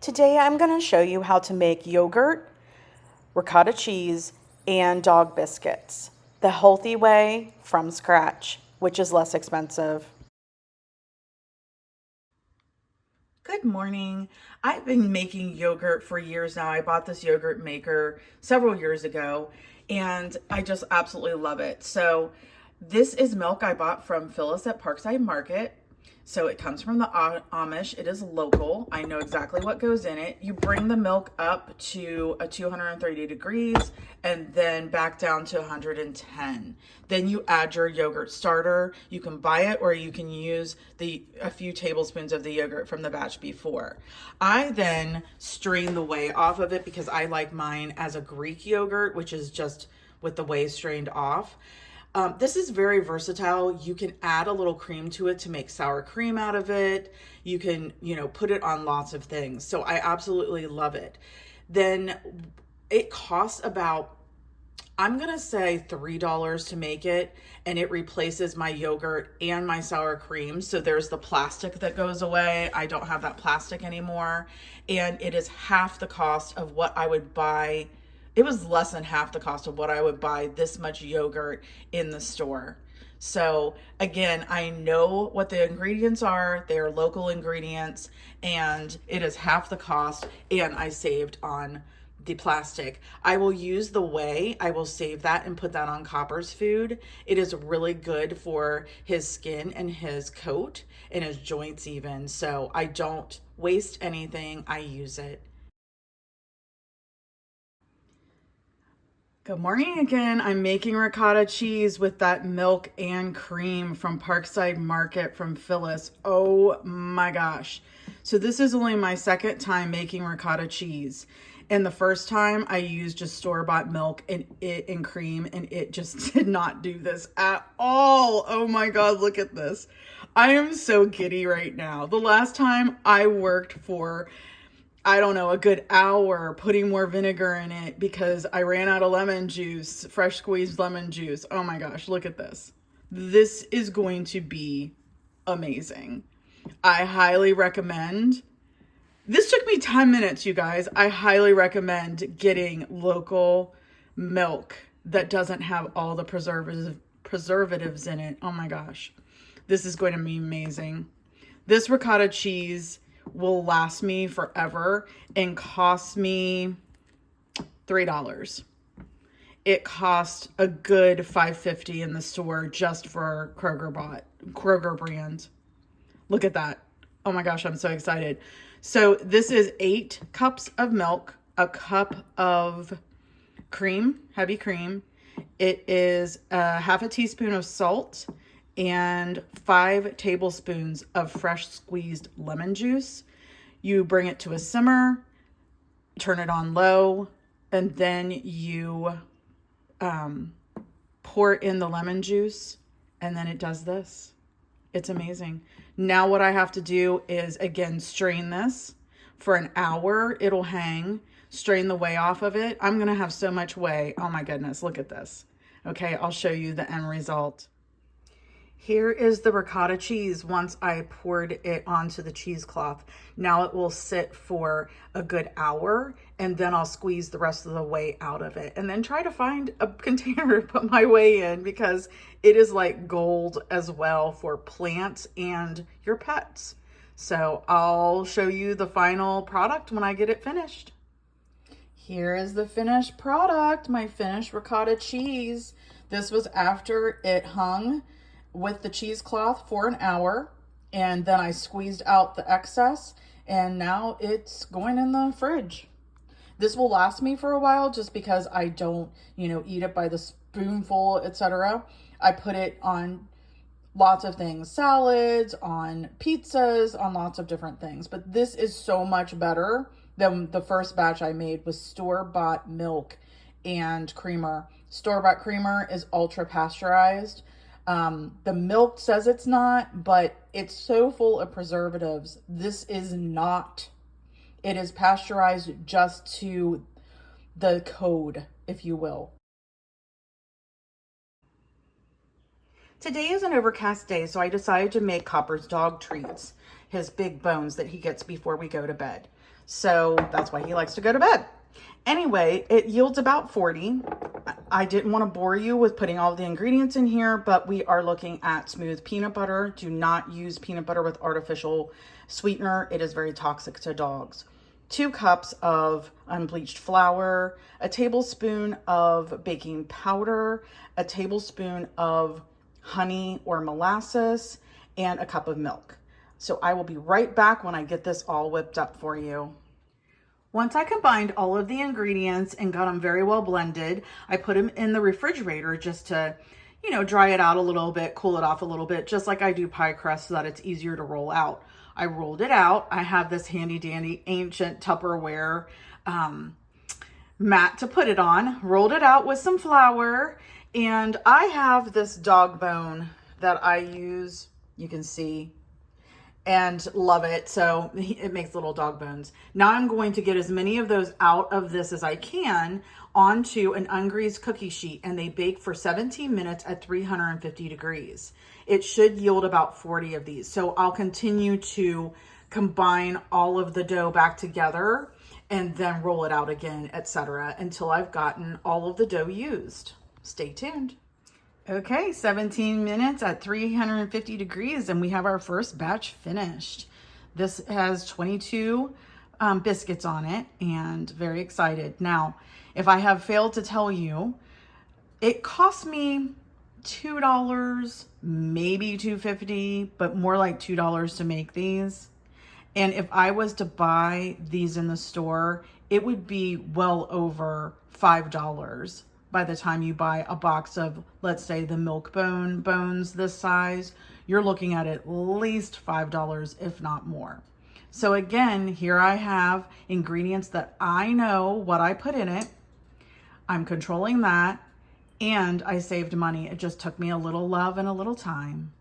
Today I'm going to show you how to make yogurt, ricotta cheese, and dog biscuits the healthy way from scratch, which is less expensive. Good morning. I've been making yogurt for years now. I bought this yogurt maker several years ago and I just absolutely love it. So this is milk I bought from Phyllis at Parkside Market. So it comes from the Amish. It is local. I know exactly what goes in it. You bring the milk up to a 230 degrees and then back down to 110. Then you add your yogurt starter. You can buy it or you can use a few tablespoons of the yogurt from the batch before. I then strain the whey off of it because I like mine as a Greek yogurt, which is just with the whey strained off. This is very versatile. You can add a little cream to it to make sour cream out of it. You can, put it on lots of things. So I absolutely love it. Then it costs about, I'm going to say $3 to make it, and it replaces my yogurt and my sour cream. So there's the plastic that goes away. I don't have that plastic anymore. And it is half the cost of what I would buy. It was less than half the cost of what I would buy this much yogurt in the store. So again, I know what the ingredients are. They are local ingredients and it is half the cost, and I saved on the plastic. I will use the whey. I will save that and put that on Copper's food. It is really good for his skin and his coat and his joints even. So I don't waste anything. I use it. Good morning again. I'm making ricotta cheese with that milk and cream from Parkside Market from Phyllis. Oh my gosh. So this is only my second time making ricotta cheese. And the first time I used just store-bought milk and cream, and it just did not do this at all. Oh my God, look at this. I am so giddy right now. The last time I worked for a good hour putting more vinegar in it because I ran out of lemon juice, fresh squeezed lemon juice. Oh my gosh, look at this. This is going to be amazing. I highly recommend. This took me 10 minutes, you guys. I highly recommend getting local milk that doesn't have all the preservatives in it. Oh my gosh. This is going to be amazing. This ricotta cheese will last me forever and cost me $3. It cost a good $5.50 in the store just for Kroger brand. Look at that. Oh my gosh, I'm so excited. So this is 8 cups of milk, a cup of cream, heavy cream. It is half a teaspoon of salt and 5 tablespoons of fresh squeezed lemon juice. You bring it to a simmer, turn it on low, and then you pour in the lemon juice, and then it does this. It's amazing. Now what I have to do is, again, strain this for an hour. It'll hang. Strain the whey off of it. I'm going to have so much whey. Oh my goodness, look at this. Okay, I'll show you the end result. Here is the ricotta cheese once I poured it onto the cheesecloth. Now it will sit for a good hour, and then I'll squeeze the rest of the whey out of it and then try to find a container to put my whey in, because it is like gold as well for plants and your pets. So I'll show you the final product when I get it finished. Here is the finished product, my finished ricotta cheese. This was after it hung with the cheesecloth for an hour, and then I squeezed out the excess, and now it's going in the fridge. This will last me for a while just because I don't, eat it by the spoonful, etc. I put it on lots of things, salads, on pizzas, on lots of different things. But this is so much better than the first batch I made with store-bought milk and creamer. Store-bought creamer is ultra pasteurized. The milk says it's not, but it's so full of preservatives. This is not. It is pasteurized just to the code, if you will. Today is an overcast day, so I decided to make Copper's dog treats, his big bones that he gets before we go to bed. So that's why he likes to go to bed. Anyway, it yields about 40. I didn't want to bore you with putting all the ingredients in here, but we are looking at smooth peanut butter. Do not use peanut butter with artificial sweetener. It is very toxic to dogs. 2 cups of unbleached flour, a tablespoon of baking powder, a tablespoon of honey or molasses, and a cup of milk. So I will be right back when I get this all whipped up for you. Once I combined all of the ingredients and got them very well blended, I put them in the refrigerator just to, dry it out a little bit, cool it off a little bit, just like I do pie crust so that it's easier to roll out. I rolled it out. I have this handy dandy ancient Tupperware mat to put it on, rolled it out with some flour, and I have this dog bone that I use, you can see, and love it. So it makes little dog bones. Now I'm going to get as many of those out of this as I can onto an ungreased cookie sheet, and they bake for 17 minutes at 350 degrees. It should yield about 40 of these. So I'll continue to combine all of the dough back together and then roll it out again, etc., until I've gotten all of the dough used. Stay tuned. Okay, 17 minutes at 350 degrees, and we have our first batch finished. This has 22 biscuits on it, and very excited. Now, if I have failed to tell you, it cost me $2, maybe $2.50, but more like $2 to make these. And if I was to buy these in the store, it would be well over $5. By the time you buy a box of, let's say, the milk bones this size, you're looking at least $5, if not more. So again, here I have ingredients that I know what I put in it. I'm controlling that, and I saved money. It just took me a little love and a little time.